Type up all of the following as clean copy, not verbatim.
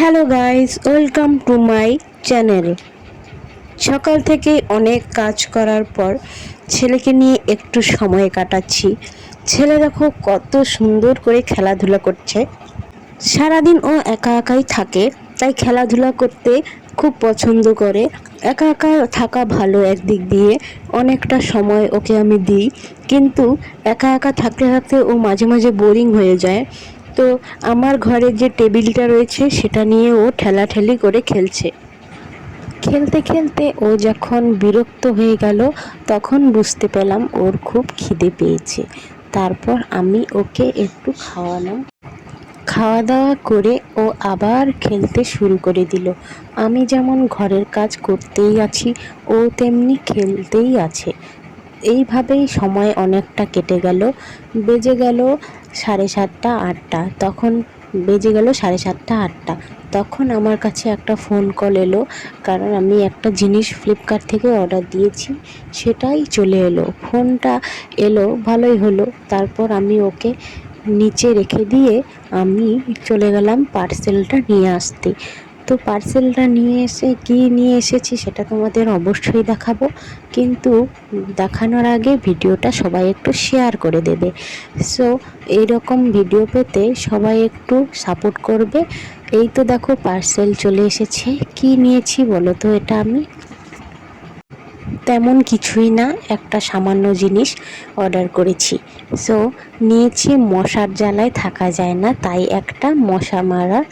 Hello guys, welcome to my channel. সকাল থেকে অনেক কাজ করার পর ছেলেকে নিয়ে একটু সময় কাটাচ্ছি। ছেলে দেখো কত সুন্দর করে খেলাধুলা করছে। সারাদিন ও একা একাই থাকে, তাই খেলাধুলা করতে খুব পছন্দ করে। একা একা থাকা ভালো, একদিক দিয়ে অনেকটা সময় ওকে আমি দিই, কিন্তু একা একা থাকতে থাকতে ও মাঝে মাঝে বোরিং হয়ে যায়। তো আমার ঘরে যে টেবিলটা রয়েছে সেটা নিয়ে ও ঠেলাঠেলি করে খেলছে। খেলতে খেলতে ও যখন বিরক্ত হয়ে গেল তখন বুঝতে পেলাম ওর খুব খিদে পেয়েছে। তারপর আমি ওকে একটু খাওয়ালাম। খাওয়া দাওয়া করে ও আবার খেলতে শুরু করে দিল। আমি যেমন ঘরের কাজ করতেই আছি, ও তেমনি খেলতেই আছে। এইভাবেই সময় অনেকটা কেটে গেল। বেজে গেল 7:30 8টা। বেজে গেল 7:30 8টা। তখন আমার কাছে একটা ফোন কল এলো, কারণ আমি একটা জিনিস ফ্লিপকার্ট থেকে অর্ডার দিয়েছি, সেটাই চলে এলো। ফোনটা এলো, ভালোই হলো। তারপর আমি ওকে নিচে রেখে দিয়ে আমি চলে গেলাম পার্সেলটা নিয়ে আসতে। তো পার্সেলটা নিয়ে এসে কি নিয়ে এসেছি সেটা তোমাদের অবশ্যই দেখাবো, কিন্তু দেখানোর আগে ভিডিওটা সবাই একটু শেয়ার করে দেবে। সো এইরকম ভিডিও পেতে সবাই একটু সাপোর্ট করবে। এই তো দেখো পার্সেল চলে এসেছে। কি নিয়েছি বলো তো? এটা আমি তেমন কিছুই না, একটা সামান্য জিনিস অর্ডার করেছি। সো নিয়েছি, মশার জ্বালায় থাকা যায় না, তাই একটা মশা মারার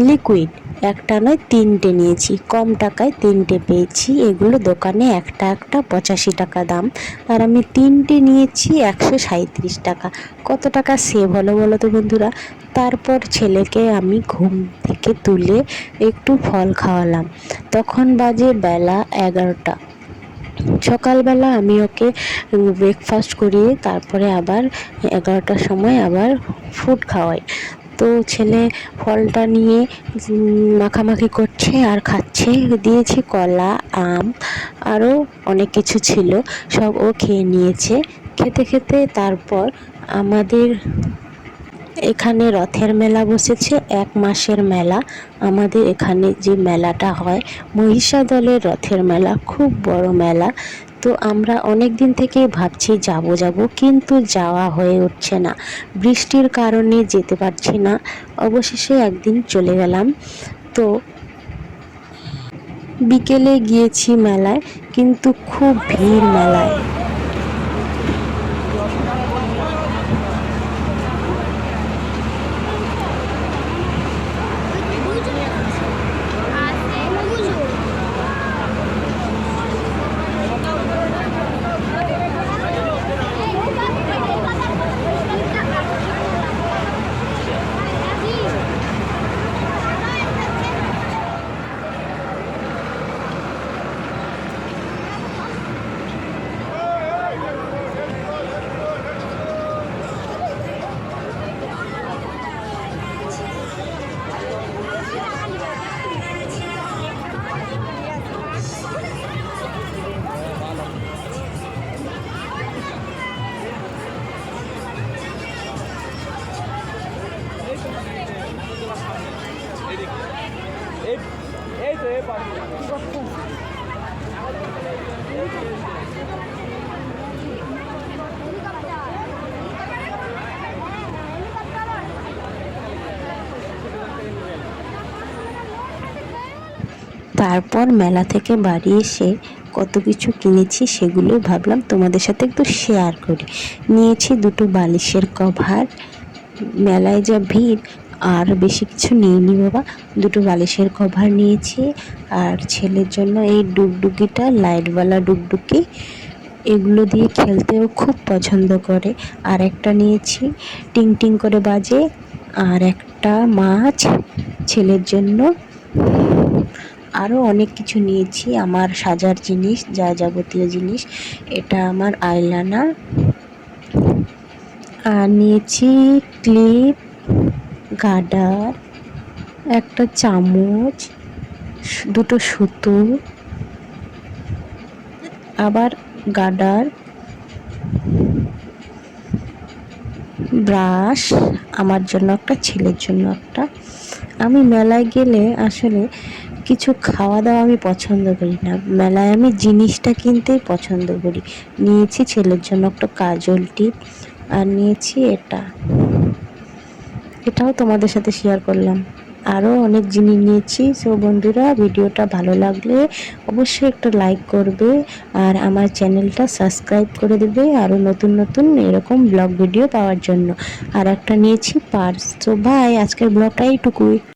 লিকুইড। একটা নয়, 3টে নিয়েছি। কম টাকায় 3টে পেয়েছি। এগুলো দোকানে একটা একটা 85 টাকা দাম, আর আমি 3টে নিয়েছি 137 টাকা। কত টাকা সেভ হলো বলো তো বন্ধুরা? তারপর ছেলেকে আমি ঘুম থেকে তুলে একটু ফল খাওয়ালাম। তখন বাজে বেলা 11টা। সকালবেলা আমি ওকে ব্রেকফাস্ট করিয়ে তারপরে আবার 11টার সময় আবার ফুড খাওয়াই। তো ছেলে ফলটা নিয়ে মাখামাখি করছে আর খাচ্ছে। দিয়েছি কলা, আম, আরও অনেক কিছু ছিল, সব ও খেয়ে নিয়েছে। খেতে খেতে তারপর আমাদের এখানে রথের মেলা বসেছে, 1 মাসের মেলা। আমাদের এখানে যে মেলাটা হয়, মহিষাদলের রথের মেলা, খুব বড় মেলা। তো আমরা অনেক দিন থেকেই ভাবছি যাব, কিন্তু যাওয়া হয়ে উঠছে না। বৃষ্টির কারণে যেতে পারছি না। অবশেষে একদিন চলে গেলাম। তো বিকেলে গিয়েছি মেলায়, কিন্তু খুব ভিড় মেলায়। তারপর মেলা থেকে বাড়ি এসে কত কিছু কিনেছি, সেগুলো ভাবলাম তোমাদের সাথে একটু শেয়ার করি। নিয়েছি 2টো বালিশের কভার। মেলায় যা ভিড়, আর বেশি কিছু নিইনি বাবা। 2টো বালিশের কভার নিয়েছি, আর ছেলের জন্য এই ডুগডুগিটা, লাইটওয়ালা ডুগডুগি, এগুলো দিয়ে খেলতেও খুব পছন্দ করে। আর একটা নিয়েছি টিং টিং করে বাজে, আর একটা মাছ ছেলের জন্য। আরও অনেক কিছু নিয়েছি, আমার সাজার জিনিস, যা যাবতীয় জিনিস। এটা আমার আইলাইনার। আর নিয়েছি ক্লিপ, গার্ডার, একটা চামচ, 2টো সুতো, আবার গার্ডার, ব্রাশ, আমার জন্য একটা, ছেলের জন্য একটা। আমি মেলায় গেলে আসলে কিছু খাওয়া দাওয়া আমি পছন্দ করি না, মেলায় আমি জিনিসটা কিনতেই পছন্দ করি। নিয়েছি ছেলের জন্য একটা কাজল টিপ, আর নিয়েছি এটাও তোমাদের সাথে শেয়ার করলাম। আরও অনেক জিনিস নিয়েছি। সো বন্ধুরা, ভিডিওটা ভালো লাগলে অবশ্যই একটা লাইক করবে আর আমার চ্যানেলটা সাবস্ক্রাইব করে দেবে আরও নতুন নতুন এরকম ব্লগ ভিডিও পাওয়ার জন্য। আর একটা নিয়েছি পার্স। তো ভাই, আজকের ব্লগটা এইটুকুই।